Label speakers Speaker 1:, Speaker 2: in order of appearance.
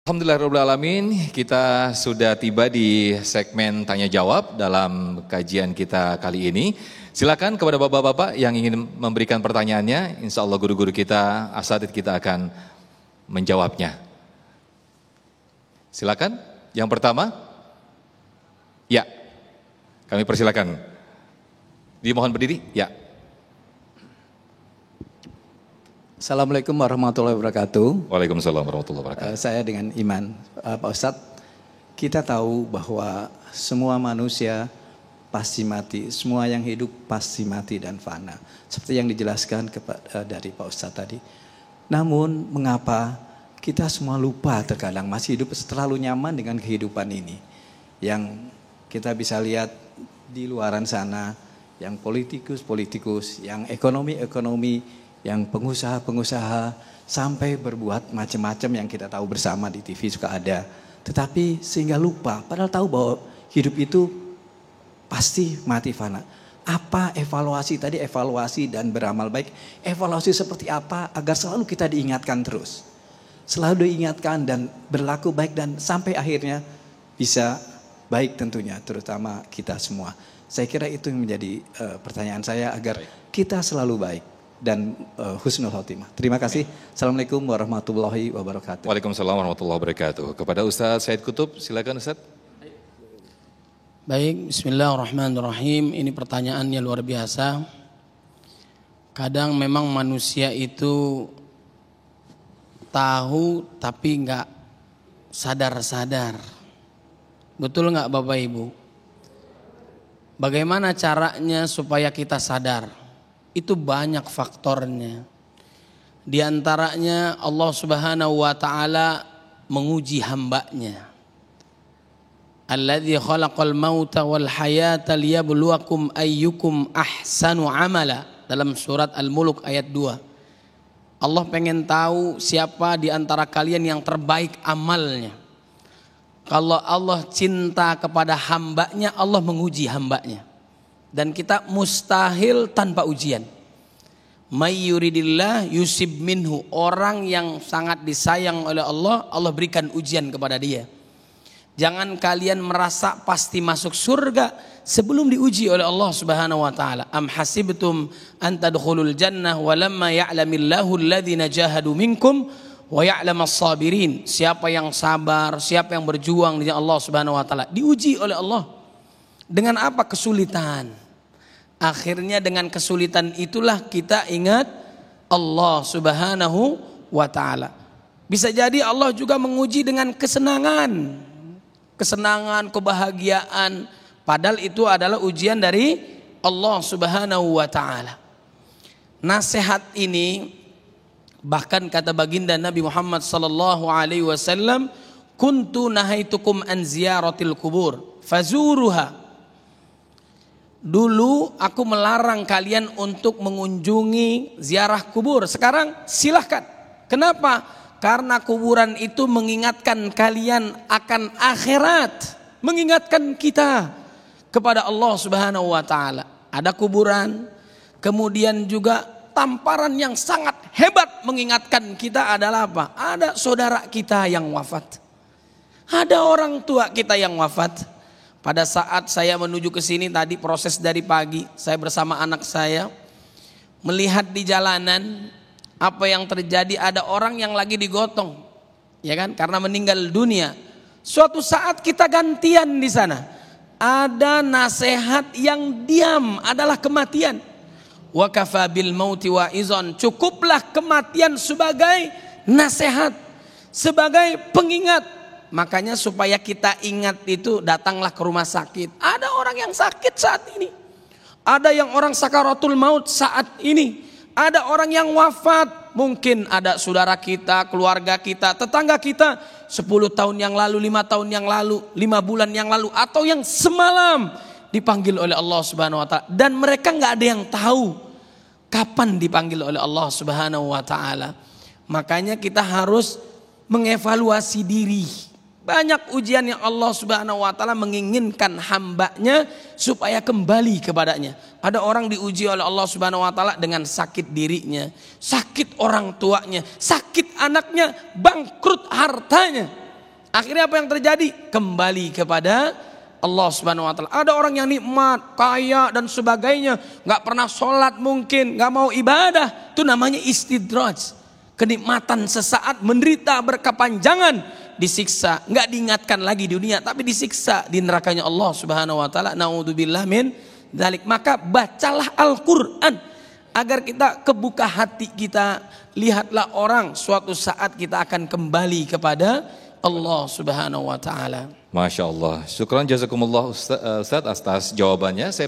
Speaker 1: Alhamdulillahirrahmanirrahim, kita sudah tiba di segmen tanya jawab dalam kajian kita kali ini. Silakan kepada bapak-bapak yang ingin memberikan pertanyaannya, insya Allah guru-guru kita, asatidz kita akan menjawabnya. Silakan, yang pertama, ya, kami persilakan. Dimohon berdiri, ya.
Speaker 2: Assalamualaikum warahmatullahi wabarakatuh.
Speaker 1: Waalaikumsalam warahmatullahi wabarakatuh.
Speaker 2: Saya dengan Iman. Pak Ustadz, kita tahu bahwa semua manusia pasti mati, semua yang hidup pasti mati dan fana. Seperti yang dijelaskan dari Pak Ustadz tadi. Namun mengapa kita semua lupa terkadang masih hidup terlalu nyaman dengan kehidupan ini. Yang kita bisa lihat di luaran sana, yang politikus, yang ekonomi, yang pengusaha-pengusaha sampai berbuat macam-macam yang kita tahu bersama di TV suka ada. Tetapi sehingga lupa, padahal tahu bahwa hidup itu pasti mati fana. Apa evaluasi tadi, evaluasi dan beramal baik. Evaluasi seperti apa agar selalu kita diingatkan terus. Selalu diingatkan dan berlaku baik dan sampai akhirnya bisa baik tentunya, terutama kita semua. Saya kira itu yang menjadi pertanyaan saya agar kita selalu baik dan husnul khotimah. Terima kasih. Assalamualaikum warahmatullahi wabarakatuh.
Speaker 1: Waalaikumsalam warahmatullahi wabarakatuh. Kepada Ustaz Said Kutub, silakan Ustaz.
Speaker 3: Baik, bismillahirrahmanirrahim. Ini pertanyaannya luar biasa. Kadang memang manusia itu tahu tapi nggak sadar-sadar. Betul nggak Bapak Ibu? Bagaimana caranya supaya kita sadar? Itu banyak faktornya. Di antaranya Allah Subhanahu wa taala menguji hambanya. Alladzi khalaqal mauta wal hayata liyabluwakum ayyukum ahsanu amala, dalam surat Al-Mulk ayat 2. Allah pengen tahu siapa di antara kalian yang terbaik amalnya. Kalau Allah cinta kepada hambanya, Allah menguji hambanya. Dan kita mustahil tanpa ujian. May yuridillah yusib minhu. Orang yang sangat disayang oleh Allah, Allah berikan ujian kepada dia. Jangan kalian merasa pasti masuk surga sebelum diuji oleh Allah Subhanahu wa taala. Am hasibtum an tadkhulul jannah wa lamma ya'lamillahu alladhina jahadu minkum wa ya'lamas sabirin. Siapa yang sabar, siapa yang berjuang dengan Allah Subhanahu wa taala, diuji oleh Allah. Dengan apa? Kesulitan. Akhirnya dengan kesulitan itulah kita ingat Allah Subhanahu wa ta'ala. Bisa jadi Allah juga menguji dengan kesenangan. Kesenangan, kebahagiaan. Padahal itu adalah ujian dari Allah Subhanahu wa ta'ala. Nasihat ini bahkan kata baginda Nabi Muhammad sallallahu alaihi wasallam, kuntu nahaitukum an ziyaratil kubur fazuruha. Dulu aku melarang kalian untuk mengunjungi ziarah kubur. Sekarang silahkan. Kenapa? Karena kuburan itu mengingatkan kalian akan akhirat. Mengingatkan kita kepada Allah Subhanahu wa ta'ala. Ada kuburan. Kemudian juga tamparan yang sangat hebat mengingatkan kita adalah apa? Ada saudara kita yang wafat. Ada orang tua kita yang wafat. Pada saat saya menuju ke sini tadi, proses dari pagi, saya bersama anak saya melihat di jalanan apa yang terjadi. Ada orang yang lagi digotong, ya kan, karena meninggal dunia. Suatu saat kita gantian di sana. Ada nasihat yang diam adalah kematian. Wa kafa bil mauti wa izon. Cukuplah kematian sebagai nasihat, sebagai pengingat. Makanya supaya kita ingat itu, datanglah ke rumah sakit. Ada orang yang sakit saat ini. Ada yang orang sakaratul maut saat ini. Ada orang yang wafat. Mungkin ada saudara kita, keluarga kita, tetangga kita 10 tahun yang lalu, 5 tahun yang lalu, 5 bulan yang lalu, atau yang semalam dipanggil oleh Allah Subhanahu wa ta'ala. Dan mereka gak ada yang tahu kapan dipanggil oleh Allah Subhanahu wa ta'ala. Makanya kita harus mengevaluasi diri. Banyak ujian yang Allah Subhanahu wa ta'ala menginginkan hambanya supaya kembali kepadanya. Ada orang diuji oleh Allah Subhanahu wa ta'ala dengan sakit dirinya, sakit orang tuanya, sakit anaknya, bangkrut hartanya. Akhirnya apa yang terjadi? Kembali kepada Allah Subhanahu wa taala. Ada orang yang nikmat, kaya dan sebagainya, nggak pernah sholat mungkin, nggak mau ibadah. Itu namanya istidraj. Kenikmatan sesaat, menderita berkepanjangan, disiksa, nggak diingatkan lagi di dunia, tapi disiksa di nerakanya Allah Subhanahu wa taala. Naudzubillah min dzalik. Maka bacalah Al-Qur'an agar kita kebuka hati kita. Lihatlah orang, suatu saat kita akan kembali kepada Allah Subhanahu wa taala.
Speaker 1: Masya Allah. Syukran jazakumullah Ustaz atas jawabannya. Saya